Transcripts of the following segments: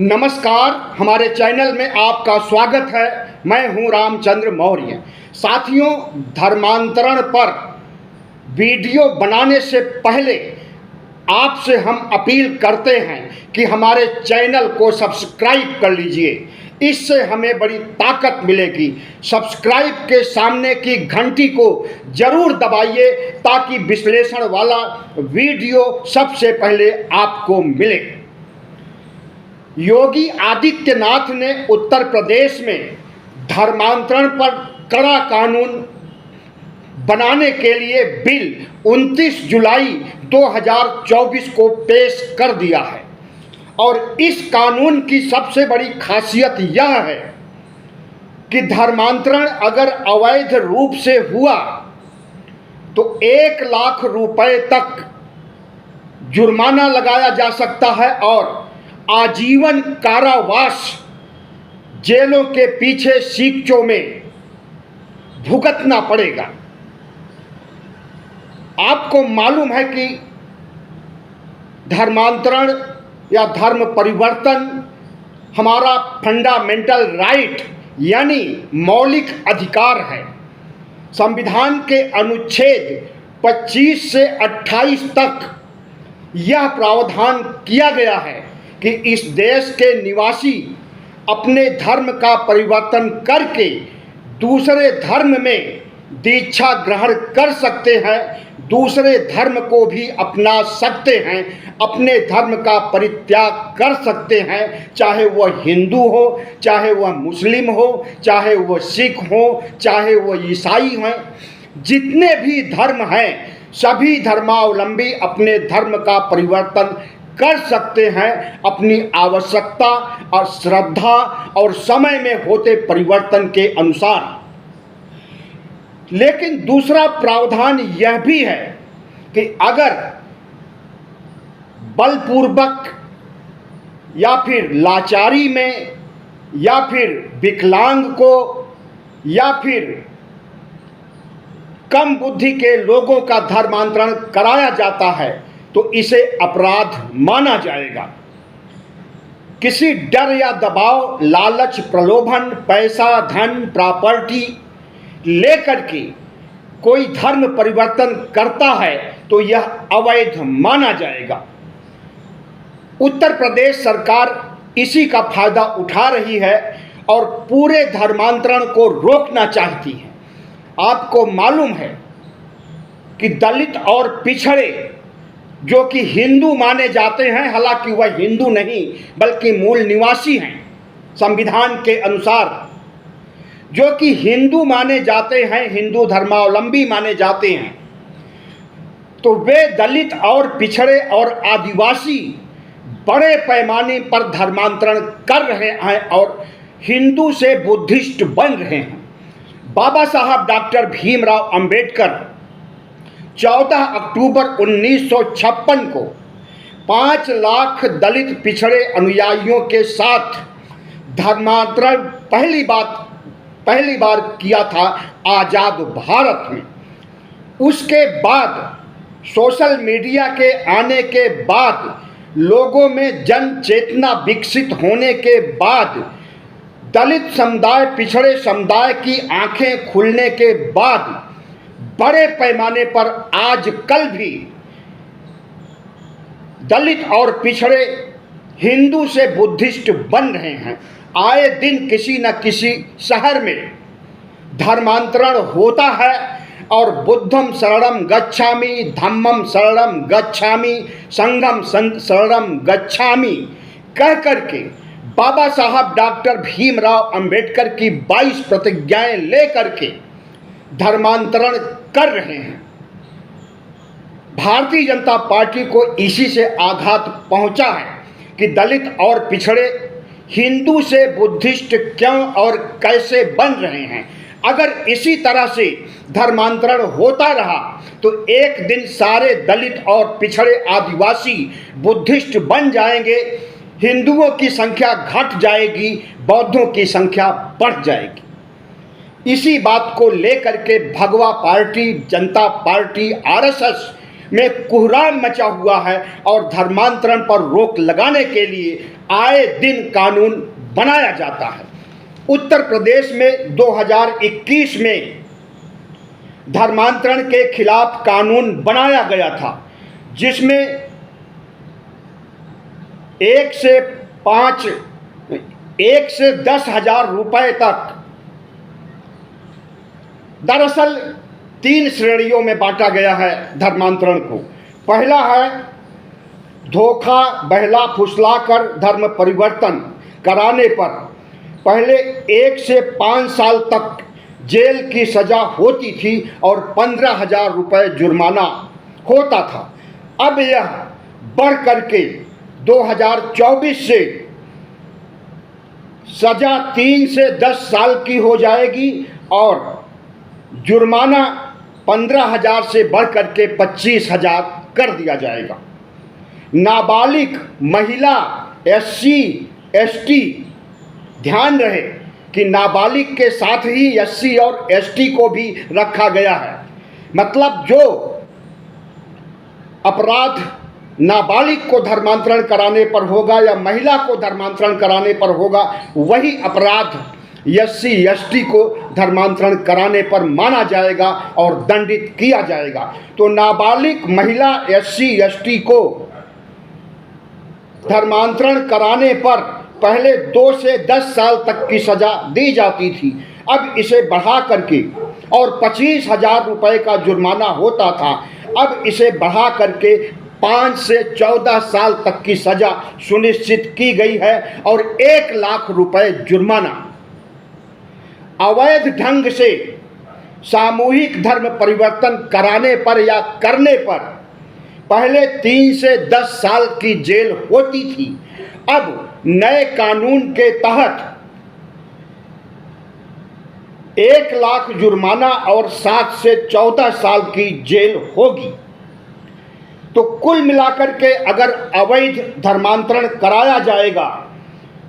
नमस्कार, हमारे चैनल में आपका स्वागत है। मैं हूं रामचंद्र मौर्य। साथियों, धर्मांतरण पर वीडियो बनाने से पहले आपसे हम अपील करते हैं कि हमारे चैनल को सब्सक्राइब कर लीजिए। इससे हमें बड़ी ताकत मिलेगी। सब्सक्राइब के सामने की घंटी को जरूर दबाइए ताकि विश्लेषण वाला वीडियो सबसे पहले आपको मिले। योगी आदित्यनाथ ने उत्तर प्रदेश में धर्मांतरण पर कड़ा कानून बनाने के लिए बिल 29 जुलाई 2024 को पेश कर दिया है। और इस कानून की सबसे बड़ी खासियत यह है कि धर्मांतरण अगर अवैध रूप से हुआ तो 1 लाख रुपए तक जुर्माना लगाया जा सकता है और आजीवन कारावास जेलों के पीछे सीकचों में भुगतना पड़ेगा। आपको मालूम है कि धर्मांतरण या धर्म परिवर्तन हमारा फंडामेंटल राइट यानी मौलिक अधिकार है। संविधान के अनुच्छेद 25 से 28 तक यह प्रावधान किया गया है कि इस देश के निवासी अपने धर्म का परिवर्तन करके दूसरे धर्म में दीक्षा ग्रहण कर सकते हैं, दूसरे धर्म को भी अपना सकते हैं, अपने धर्म का परित्याग कर सकते हैं, चाहे वह हिंदू हो, चाहे वह मुस्लिम हो, चाहे वह सिख हो, चाहे वह ईसाई हैं। जितने भी धर्म हैं सभी धर्मावलंबी अपने धर्म का परिवर्तन कर सकते हैं अपनी आवश्यकता और श्रद्धा और समय में होते परिवर्तन के अनुसार। लेकिन दूसरा प्रावधान यह भी है कि अगर बलपूर्वक या फिर लाचारी में या फिर विकलांग को या फिर कम बुद्धि के लोगों का धर्मांतरण कराया जाता है तो इसे अपराध माना जाएगा। किसी डर या दबाव, लालच, प्रलोभन, पैसा, धन, प्रॉपर्टी लेकर के कोई धर्म परिवर्तन करता है तो यह अवैध माना जाएगा। उत्तर प्रदेश सरकार इसी का फायदा उठा रही है और पूरे धर्मांतरण को रोकना चाहती है। आपको मालूम है कि दलित और पिछड़े जो कि हिंदू माने जाते हैं, हालांकि वह हिंदू नहीं बल्कि मूल निवासी हैं, संविधान के अनुसार जो कि हिंदू माने जाते हैं, हिंदू धर्मावलंबी माने जाते हैं, तो वे दलित और पिछड़े और आदिवासी बड़े पैमाने पर धर्मांतरण कर रहे हैं और हिंदू से बुद्धिस्ट बन रहे हैं। बाबा साहब डॉक्टर भीमराव अंबेडकर 14 अक्टूबर 1956 को 5 लाख दलित पिछड़े अनुयायियों के साथ धर्मांतरण पहली बार किया था आज़ाद भारत में। उसके बाद सोशल मीडिया के आने के बाद, लोगों में जन चेतना विकसित होने के बाद, दलित समुदाय, पिछड़े समुदाय की आंखें खुलने के बाद बड़े पैमाने पर आजकल भी दलित और पिछड़े हिंदू से बुद्धिस्ट बन रहे हैं। आए दिन किसी न किसी शहर में धर्मांतरण होता है और बुद्धम शरणम गच्छामि, धम्मम शरणम गच्छामि, संघम शरणम गच्छामि कह करके बाबा साहब डॉक्टर भीमराव अंबेडकर की 22 प्रतिज्ञाएं लेकर के धर्मांतरण कर रहे हैं। भारतीय जनता पार्टी को इसी से आघात पहुंचा है कि दलित और पिछड़े हिंदू से बुद्धिस्ट क्यों और कैसे बन रहे हैं। अगर इसी तरह से धर्मांतरण होता रहा तो एक दिन सारे दलित और पिछड़े आदिवासी बुद्धिस्ट बन जाएंगे, हिंदुओं की संख्या घट जाएगी, बौद्धों की संख्या बढ़ जाएगी। इसी बात को लेकर के भगवा पार्टी, जनता पार्टी, आरएसएस में कोहराम मचा हुआ है और धर्मांतरण पर रोक लगाने के लिए आए दिन कानून बनाया जाता है। उत्तर प्रदेश में 2021 में धर्मांतरण के खिलाफ कानून बनाया गया था, जिसमें 1 से 10,000 रुपए तक, दरअसल 3 श्रेणियों में बांटा गया है धर्मांतरण को। पहला है धोखा, बहला फुसलाकर धर्म परिवर्तन कराने पर पहले 1 से 5 साल तक जेल की सजा होती थी और 15,000 रुपये जुर्माना होता था। अब यह बढ़ करके 2024 से सजा 3 से 10 साल की हो जाएगी और जुर्माना 15,000 से बढ़कर के 25,000 कर दिया जाएगा। नाबालिग महिला, SC, ST, ध्यान रहे कि नाबालिग के साथ ही SC और ST को भी रखा गया है। मतलब जो अपराध नाबालिग को धर्मांतरण कराने पर होगा या महिला को धर्मांतरण कराने पर होगा, वही अपराध SC, ST को धर्मांतरण कराने पर माना जाएगा और दंडित किया जाएगा। तो नाबालिग महिला, SC, ST को धर्मांतरण कराने पर पहले 2 से 10 साल तक की सजा दी जाती थी। अब इसे बढ़ा करके और 25,000 रुपये का जुर्माना होता था, अब इसे बढ़ा करके 5 से 14 साल तक की सजा सुनिश्चित की गई है और 1 लाख रुपए जुर्माना। अवैध ढंग से सामूहिक धर्म परिवर्तन कराने पर या करने पर पहले 3 से 10 साल की जेल होती थी। अब नए कानून के तहत 1 लाख जुर्माना और 7 से 14 साल की जेल होगी। तो कुल मिलाकर के अगर अवैध धर्मांतरण कराया जाएगा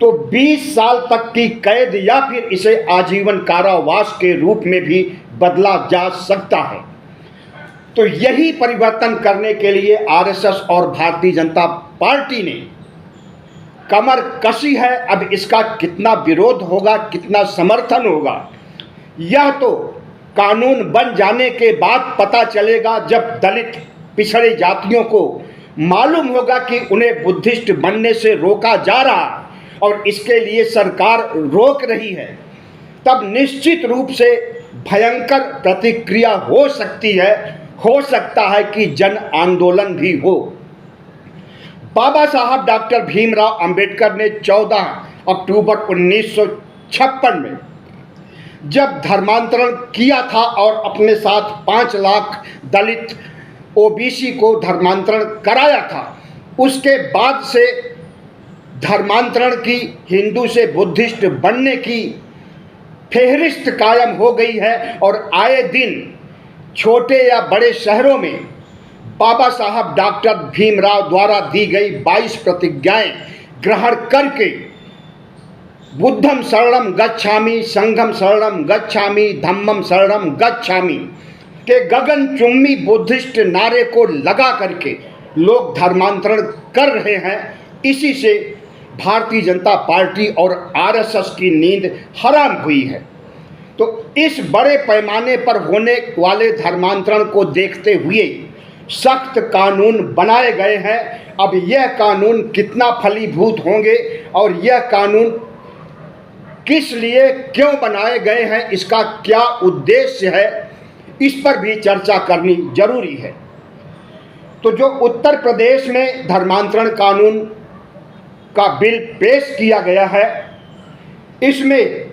तो 20 साल तक की कैद या फिर इसे आजीवन कारावास के रूप में भी बदला जा सकता है। तो यही परिवर्तन करने के लिए RSS और भारतीय जनता पार्टी ने कमर कसी है। अब इसका कितना विरोध होगा, कितना समर्थन होगा, यह तो कानून बन जाने के बाद पता चलेगा, जब दलित पिछड़ी जातियों को मालूम होगा कि उन्हें बुद्धिस्ट बनने से रोका जा रहा और इसके लिए सरकार रोक रही है। तब निश्चित रूप से भयंकर प्रतिक्रिया हो सकती है, हो सकता है कि जन आंदोलन भी हो। बाबा साहब डॉक्टर भीमराव अंबेडकर ने 14 अक्टूबर 1956 में जब धर्मांतरण किया था और अपने साथ 5 लाख दलित OBC को धर्मांतरण कराया था, उसके बाद से धर्मांतरण की, हिंदू से बुद्धिस्ट बनने की फेहरिस्त कायम हो गई है और आए दिन छोटे या बड़े शहरों में बाबा साहब डॉक्टर भीमराव द्वारा दी गई 22 प्रतिज्ञाएं ग्रहण करके बुद्धम शरणम गच्छामि, संघम शरणम गच्छामि, धम्मम शरणम गच्छामि के गगनचुम्बी बुद्धिस्ट नारे को लगा करके लोग धर्मांतरण कर रहे हैं। इसी से भारतीय जनता पार्टी और RSS की नींद हराम हुई है। तो इस बड़े पैमाने पर होने वाले धर्मांतरण को देखते हुए सख्त कानून बनाए गए हैं। अब यह कानून कितना फलीभूत होंगे और यह कानून किस लिए क्यों बनाए गए हैं, इसका क्या उद्देश्य है, इस पर भी चर्चा करनी जरूरी है। तो जो उत्तर प्रदेश में धर्मांतरण कानून का बिल पेश किया गया है, इसमें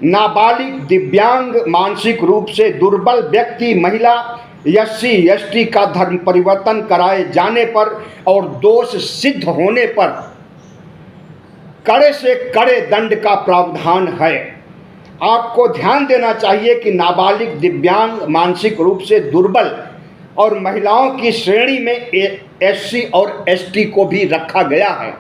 नाबालिग, दिव्यांग, मानसिक रूप से दुर्बल व्यक्ति, महिला, SC, ST का धर्म परिवर्तन कराए जाने पर और दोष सिद्ध होने पर कड़े से कड़े दंड का प्रावधान है। आपको ध्यान देना चाहिए कि नाबालिग, दिव्यांग, मानसिक रूप से दुर्बल और महिलाओं की श्रेणी में SC और ST को भी रखा गया है।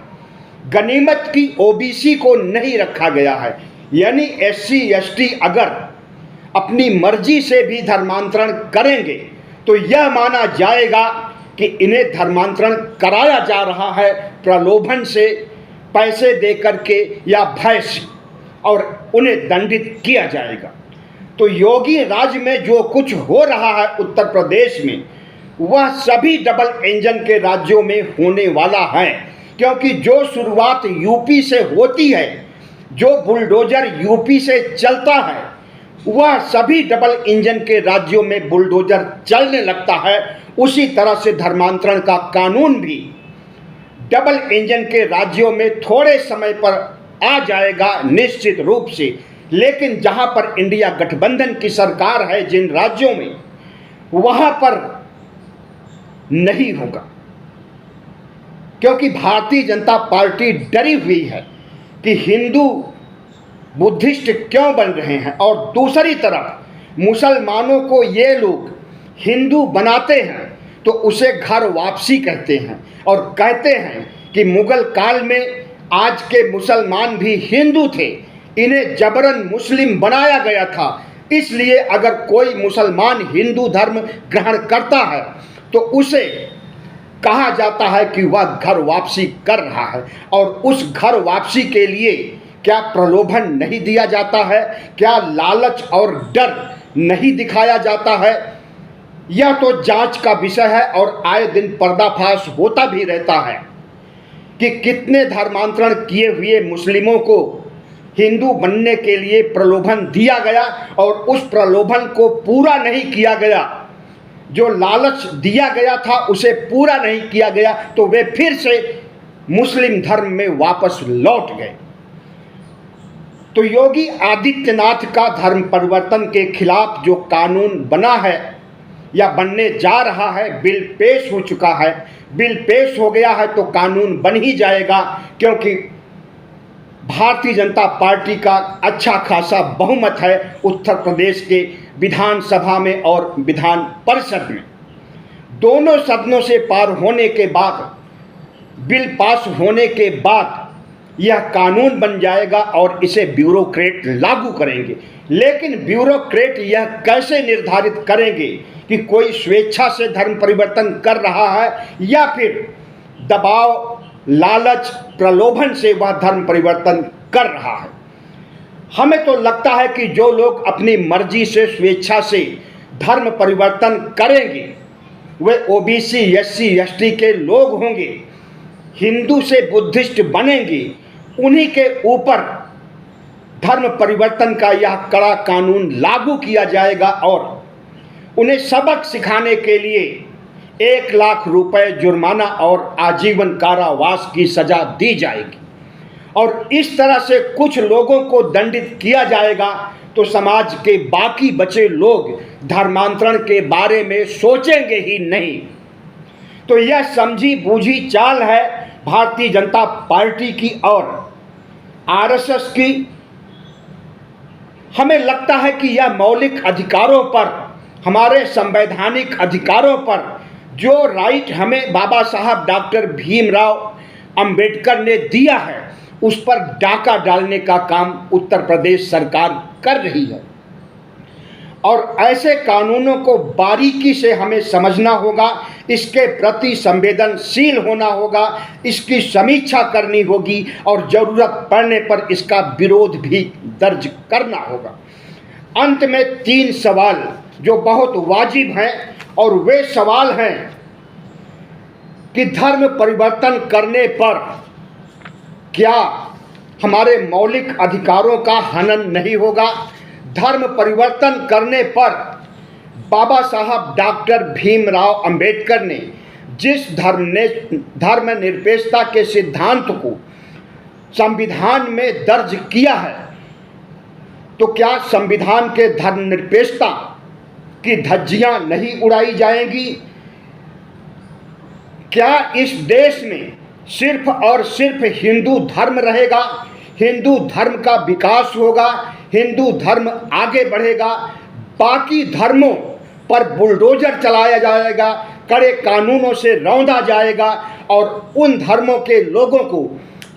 गनीमत की OBC को नहीं रखा गया है। यानी SC, ST अगर अपनी मर्जी से भी धर्मांतरण करेंगे तो यह माना जाएगा कि इन्हें धर्मांतरण कराया जा रहा है प्रलोभन से, पैसे दे करके या भय से, और उन्हें दंडित किया जाएगा। तो योगी राज्य में जो कुछ हो रहा है उत्तर प्रदेश में, वह सभी डबल इंजन के राज्यों में होने वाला है, क्योंकि जो शुरुआत यूपी से होती है, जो बुलडोजर यूपी से चलता है, वह सभी डबल इंजन के राज्यों में बुलडोजर चलने लगता है। उसी तरह से धर्मांतरण का कानून भी डबल इंजन के राज्यों में थोड़े समय पर आ जाएगा निश्चित रूप से, लेकिन जहां पर इंडिया गठबंधन की सरकार है जिन राज्यों में, वहां पर नहीं होगा, क्योंकि भारतीय जनता पार्टी डरी हुई है कि हिंदू बुद्धिस्ट क्यों बन रहे हैं, और दूसरी तरफ मुसलमानों को ये लोग हिंदू बनाते हैं तो उसे घर वापसी कहते हैं, और कहते हैं कि मुगल काल में आज के मुसलमान भी हिंदू थे, इन्हें जबरन मुस्लिम बनाया गया था, इसलिए अगर कोई मुसलमान हिंदू धर्म ग्रहण करता है तो उसे कहा जाता है कि वह घर वापसी कर रहा है। और उस घर वापसी के लिए क्या प्रलोभन नहीं दिया जाता है, क्या लालच और डर नहीं दिखाया जाता है? यह तो जांच का विषय है, और आए दिन पर्दाफाश होता भी रहता है कि कितने धर्मांतरण किए हुए मुस्लिमों को हिंदू बनने के लिए प्रलोभन दिया गया और उस प्रलोभन को पूरा नहीं किया गया, जो लालच दिया गया था उसे पूरा नहीं किया गया, तो वे फिर से मुस्लिम धर्म में वापस लौट गए। तो योगी आदित्यनाथ का धर्म परिवर्तन के खिलाफ जो कानून बना है या बनने जा रहा है, बिल पेश हो चुका है, बिल पेश हो गया है तो कानून बन ही जाएगा, क्योंकि भारतीय जनता पार्टी का अच्छा खासा बहुमत है उत्तर प्रदेश के विधानसभा में और विधान परिषद में। दोनों सदनों से पार होने के बाद, बिल पास होने के बाद यह कानून बन जाएगा और इसे ब्यूरोक्रेट लागू करेंगे। लेकिन ब्यूरोक्रेट यह कैसे निर्धारित करेंगे कि कोई स्वेच्छा से धर्म परिवर्तन कर रहा है या फिर दबाव, लालच, प्रलोभन से वह धर्म परिवर्तन कर रहा है? हमें तो लगता है कि जो लोग अपनी मर्जी से, स्वेच्छा से धर्म परिवर्तन करेंगे वे ओबीसी, एससी, एसटी के लोग होंगे, हिंदू से बुद्धिस्ट बनेंगे, उन्हीं के ऊपर धर्म परिवर्तन का यह कड़ा कानून लागू किया जाएगा और उन्हें सबक सिखाने के लिए 1 लाख रुपए जुर्माना और आजीवन कारावास की सजा दी जाएगी। और इस तरह से कुछ लोगों को दंडित किया जाएगा तो समाज के बाकी बचे लोग धर्मांतरण के बारे में सोचेंगे ही नहीं। तो यह समझी बूझी चाल है भारतीय जनता पार्टी की और आरएसएस की। हमें लगता है कि यह मौलिक अधिकारों पर, हमारे संवैधानिक अधिकारों पर जो राइट हमें बाबा साहब डॉक्टर भीमराव अंबेडकर ने दिया है, उस पर डाका डालने का काम उत्तर प्रदेश सरकार कर रही है। और ऐसे कानूनों को बारीकी से हमें समझना होगा, इसके प्रति संवेदनशील होना होगा, इसकी समीक्षा करनी होगी और ज़रूरत पड़ने पर इसका विरोध भी दर्ज करना होगा। अंत में 3 सवाल जो बहुत वाजिब हैं, और वे सवाल हैं कि धर्म परिवर्तन करने पर क्या हमारे मौलिक अधिकारों का हनन नहीं होगा? धर्म परिवर्तन करने पर बाबा साहब डॉक्टर भीमराव अंबेडकर ने जिस धर्मनिरपेक्षता के सिद्धांत को संविधान में दर्ज किया है, तो क्या संविधान के धर्मनिरपेक्षता की धज्जियां नहीं उड़ाई जाएंगी? क्या इस देश में सिर्फ और सिर्फ हिंदू धर्म रहेगा, हिंदू धर्म का विकास होगा, हिंदू धर्म आगे बढ़ेगा, बाकी धर्मों पर बुलडोजर चलाया जाएगा, कड़े कानूनों से रौंदा जाएगा और उन धर्मों के लोगों को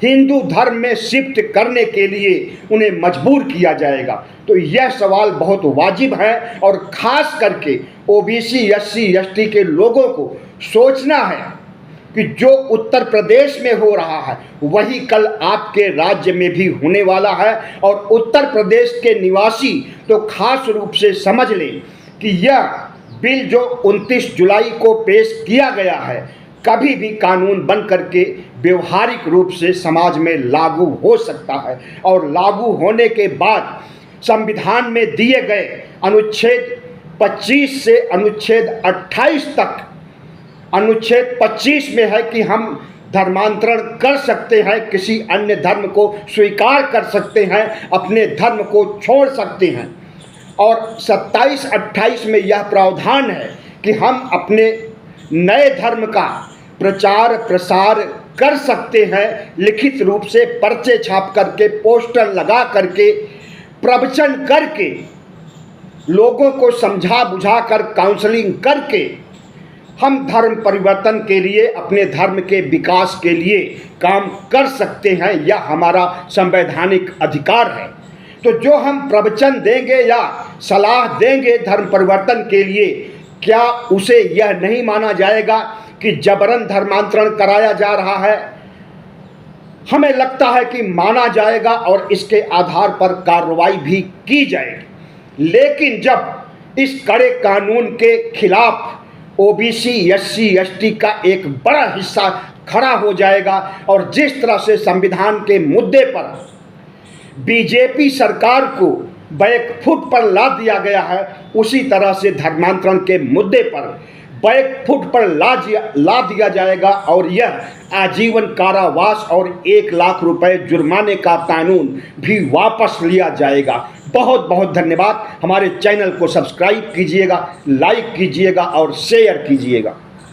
हिंदू धर्म में शिफ्ट करने के लिए उन्हें मजबूर किया जाएगा। तो यह सवाल बहुत वाजिब है और ख़ास करके ओबीसी एससी एसटी के लोगों को सोचना है कि जो उत्तर प्रदेश में हो रहा है वही कल आपके राज्य में भी होने वाला है। और उत्तर प्रदेश के निवासी तो खास रूप से समझ लें कि यह बिल जो 29 जुलाई को पेश किया गया है कभी भी कानून बन करके व्यवहारिक रूप से समाज में लागू हो सकता है। और लागू होने के बाद संविधान में दिए गए अनुच्छेद 25 से अनुच्छेद 28 तक, अनुच्छेद 25 में है कि हम धर्मांतरण कर सकते हैं, किसी अन्य धर्म को स्वीकार कर सकते हैं, अपने धर्म को छोड़ सकते हैं। और 27-28 में यह प्रावधान है कि हम अपने नए धर्म का प्रचार प्रसार कर सकते हैं, लिखित रूप से पर्चे छाप करके, पोस्टर लगा करके, प्रवचन करके, लोगों को समझा बुझा कर, काउंसलिंग करके हम धर्म परिवर्तन के लिए, अपने धर्म के विकास के लिए काम कर सकते हैं। यह हमारा संवैधानिक अधिकार है। तो जो हम प्रवचन देंगे या सलाह देंगे धर्म परिवर्तन के लिए, क्या उसे यह नहीं माना जाएगा कि जबरन धर्मांतरण कराया जा रहा है? हमें लगता है कि माना जाएगा और इसके आधार पर कार्रवाई भी की जाएगी। लेकिन जब इस कड़े कानून के खिलाफ ओबीसी एससी एसटी का एक बड़ा हिस्सा खड़ा हो जाएगा और जिस तरह से संविधान के मुद्दे पर बीजेपी सरकार को बैकफुट पर ला दिया गया है, उसी तरह से धर्मांतरण के मुद्दे पर बैकफुट पर ला दिया जाएगा और यह आजीवन कारावास और 1 लाख रुपए जुर्माने का कानून भी वापस लिया जाएगा। बहुत बहुत धन्यवाद। हमारे चैनल को सब्सक्राइब कीजिएगा, लाइक कीजिएगा और शेयर कीजिएगा।